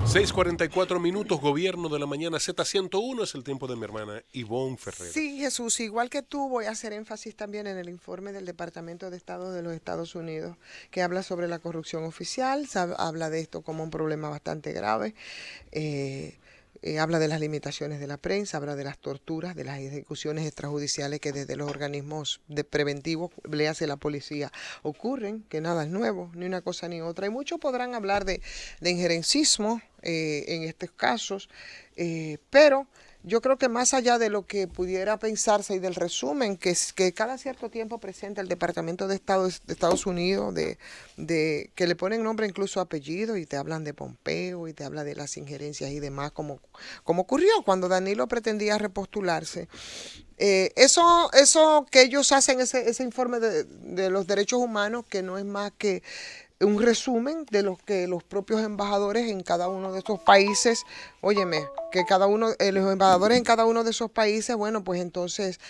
6:44, gobierno de la mañana Z101 es el tiempo de mi hermana Ivonne Ferrer. Sí, Jesús, igual que tú, voy a hacer énfasis también en el informe del Departamento de Estado de los Estados Unidos, que habla sobre la corrupción oficial, habla de esto como un problema bastante grave, eh, habla de las limitaciones de la prensa, habla de las torturas, de las ejecuciones extrajudiciales que desde los organismos de preventivos, le hace la policía, ocurren, que nada es nuevo, ni una cosa ni otra. Y muchos podrán hablar de injerencismo en estos casos, pero yo creo que más allá de lo que pudiera pensarse y del resumen que cada cierto tiempo presenta el Departamento de Estado de Estados Unidos, que le ponen nombre incluso apellido y te hablan de Pompeo y te habla de las injerencias y demás, como ocurrió cuando Danilo pretendía repostularse. Eso que ellos hacen, ese informe de los derechos humanos, que no es más que un resumen de lo que los propios embajadores en cada uno de estos países, óyeme, que los embajadores en cada uno de esos países, bueno, pues entonces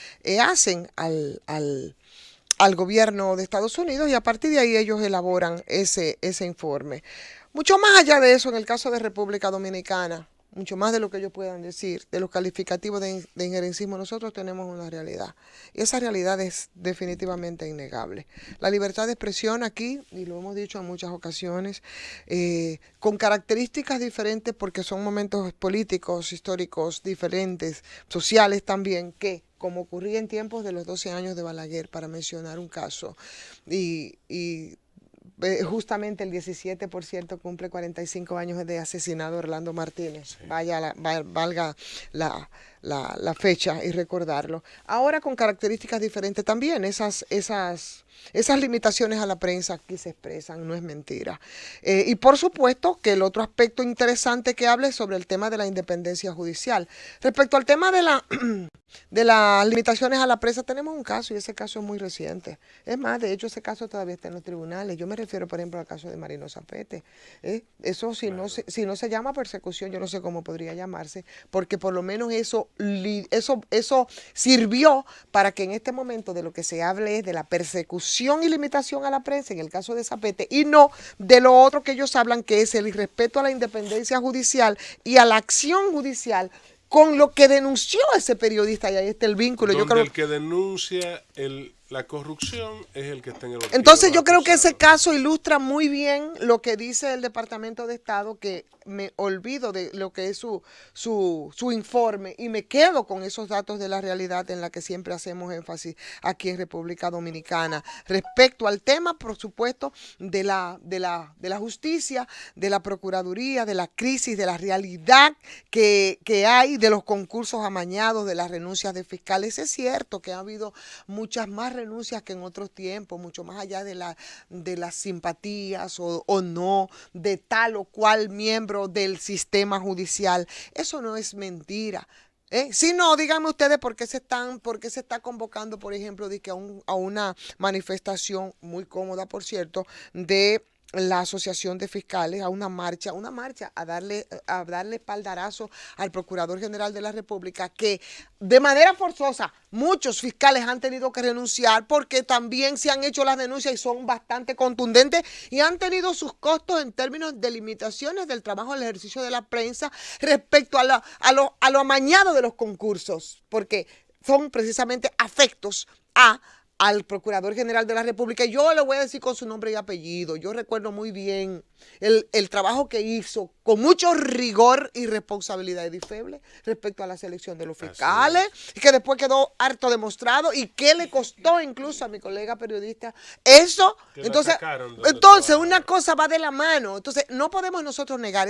hacen al gobierno de Estados Unidos, y a partir de ahí ellos elaboran ese informe. Mucho más allá de eso, en el caso de República Dominicana, mucho más de lo que ellos puedan decir, de los calificativos de injerencismo, nosotros tenemos una realidad. Y esa realidad es definitivamente innegable. La libertad de expresión aquí, y lo hemos dicho en muchas ocasiones, con características diferentes porque son momentos políticos, históricos diferentes, sociales también, que como ocurría en tiempos de los 12 años de Balaguer, para mencionar un caso, y justamente el 17% cumple 45 años de asesinado Orlando Martínez. Sí. Valga la fecha y recordarlo. Ahora con características diferentes también. Esas limitaciones a la prensa aquí se expresan, no es mentira. Y por supuesto que el otro aspecto interesante que hable es sobre el tema de la independencia judicial. Respecto al tema de las limitaciones a la prensa, tenemos un caso, y ese caso es muy reciente. Es más, de hecho, ese caso todavía está en los tribunales. Yo me refiero, por ejemplo, al caso de Marino Zapete. Eso, si no se llama persecución, yo no sé cómo podría llamarse, porque por lo menos eso sirvió para que en este momento de lo que se hable es de la persecución y limitación a la prensa, en el caso de Zapete, y no de lo otro que ellos hablan, que es el irrespeto a la independencia judicial y a la acción judicial, con lo que denunció ese periodista, y ahí está el vínculo. Donde yo creo, el que denuncia la corrupción es el que está en el banquillo. Entonces yo creo que ese caso ilustra muy bien lo que dice el Departamento de Estado, que me olvido de lo que es su informe y me quedo con esos datos de la realidad en la que siempre hacemos énfasis aquí en República Dominicana. Respecto al tema, por supuesto, de la justicia, de la Procuraduría, de la crisis, de la realidad que hay, de los concursos amañados, de las renuncias de fiscales. Es cierto que ha habido muchas más renuncias que en otros tiempos, mucho más allá de las simpatías o no de tal o cual miembro del sistema judicial. Eso no es mentira. Si no, díganme ustedes por qué se está convocando, por ejemplo, a una manifestación muy cómoda, por cierto, de la Asociación de Fiscales, a una marcha, a darle espaldarazo al Procurador General de la República, que de manera forzosa muchos fiscales han tenido que renunciar porque también se han hecho las denuncias y son bastante contundentes y han tenido sus costos en términos de limitaciones del trabajo del ejercicio de la prensa respecto a lo amañado de los concursos, porque son precisamente afectos al Procurador General de la República. Yo le voy a decir con su nombre y apellido. Yo recuerdo muy bien el trabajo que hizo con mucho rigor y responsabilidad edifeble respecto a la selección de los fiscales, y que después quedó harto demostrado y que le costó incluso a mi colega periodista eso. Entonces una cosa va de la mano. Entonces no podemos nosotros negar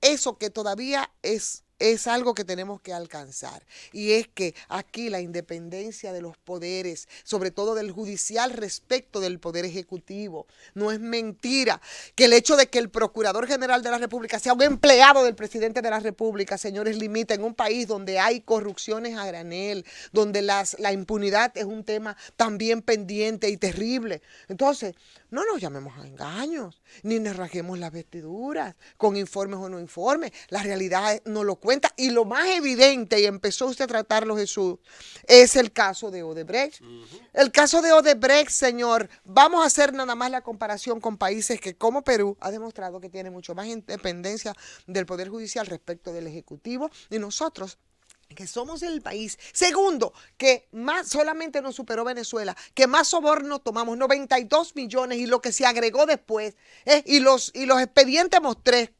eso que todavía es algo que tenemos que alcanzar, y es que aquí la independencia de los poderes, sobre todo del judicial respecto del poder ejecutivo, no es mentira. Que el hecho de que el Procurador General de la República sea un empleado del presidente de la República, señores, limita en un país donde hay corrupciones a granel, donde la impunidad es un tema también pendiente y terrible. Entonces, no nos llamemos a engaños, ni nos rasguemos las vestiduras con informes o no informes. La realidad nos lo cuenta, y lo más evidente, y empezó usted a tratarlo, Jesús, es el caso de Odebrecht. El caso de Odebrecht, señor, vamos a hacer nada más la comparación con países que, como Perú, ha demostrado que tiene mucho más independencia del Poder Judicial respecto del Ejecutivo, y nosotros, que somos el país segundo que más solamente nos superó Venezuela, que más soborno tomamos, 92 millones, y lo que se agregó después, y los expedientes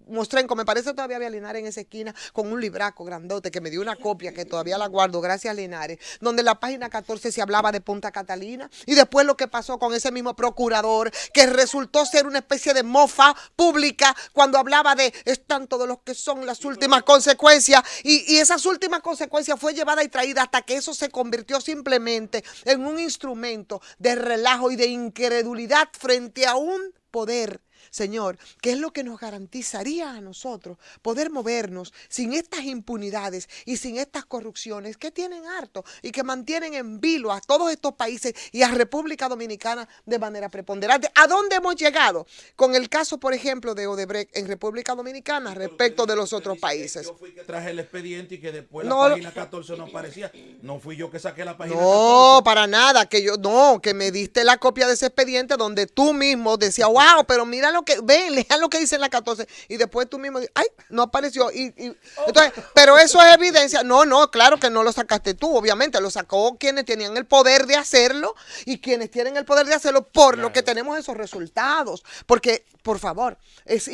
mostrenco, me parece todavía había Linares en esa esquina con un libraco grandote que me dio una copia que todavía la guardo, gracias Linares, donde en la página 14 se hablaba de Punta Catalina, y después lo que pasó con ese mismo procurador, que resultó ser una especie de mofa pública cuando hablaba de están todos los que son las últimas consecuencias, y esas últimas consecuencia fue llevada y traída hasta que eso se convirtió simplemente en un instrumento de relajo y de incredulidad frente a un poder, señor, que es lo que nos garantizaría a nosotros poder movernos sin estas impunidades y sin estas corrupciones que tienen harto y que mantienen en vilo a todos estos países y a República Dominicana de manera preponderante. ¿A dónde hemos llegado? Con el caso, por ejemplo, de Odebrecht en República Dominicana respecto de los otros países. Yo fui que traje el expediente y que después No, la página 14 no aparecía. No fui yo que saqué la página 14. No, para nada, que me diste la copia de ese expediente donde tú mismo decías, wow, pero mira lo que, ven, lea lo que dice en la 14, y después tú mismo dices, ay, no apareció, entonces, pero eso es evidencia, no, claro que no lo sacaste tú, obviamente, lo sacó quienes tenían el poder de hacerlo, y quienes tienen el poder de hacerlo, por lo que tenemos esos resultados, porque, por favor, es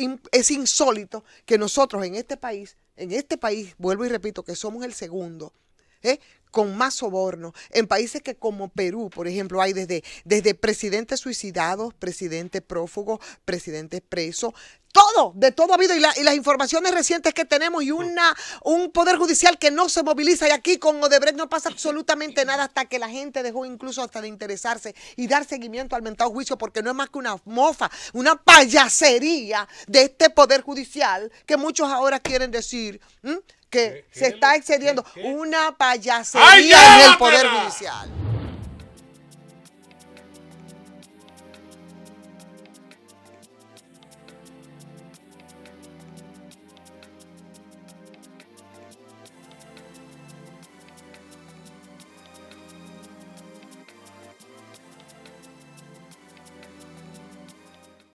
insólito que nosotros en este país, vuelvo y repito, que somos el segundo, con más soborno, en países que como Perú, por ejemplo, hay desde presidentes suicidados, presidentes prófugos, presidentes presos, de todo ha habido, y las informaciones recientes que tenemos, y un poder judicial que no se moviliza, y aquí con Odebrecht no pasa absolutamente nada hasta que la gente dejó incluso hasta de interesarse y dar seguimiento al mentado juicio, porque no es más que una mofa, una payasería de este poder judicial que muchos ahora quieren decir que se está excediendo, una payasería en el poder judicial.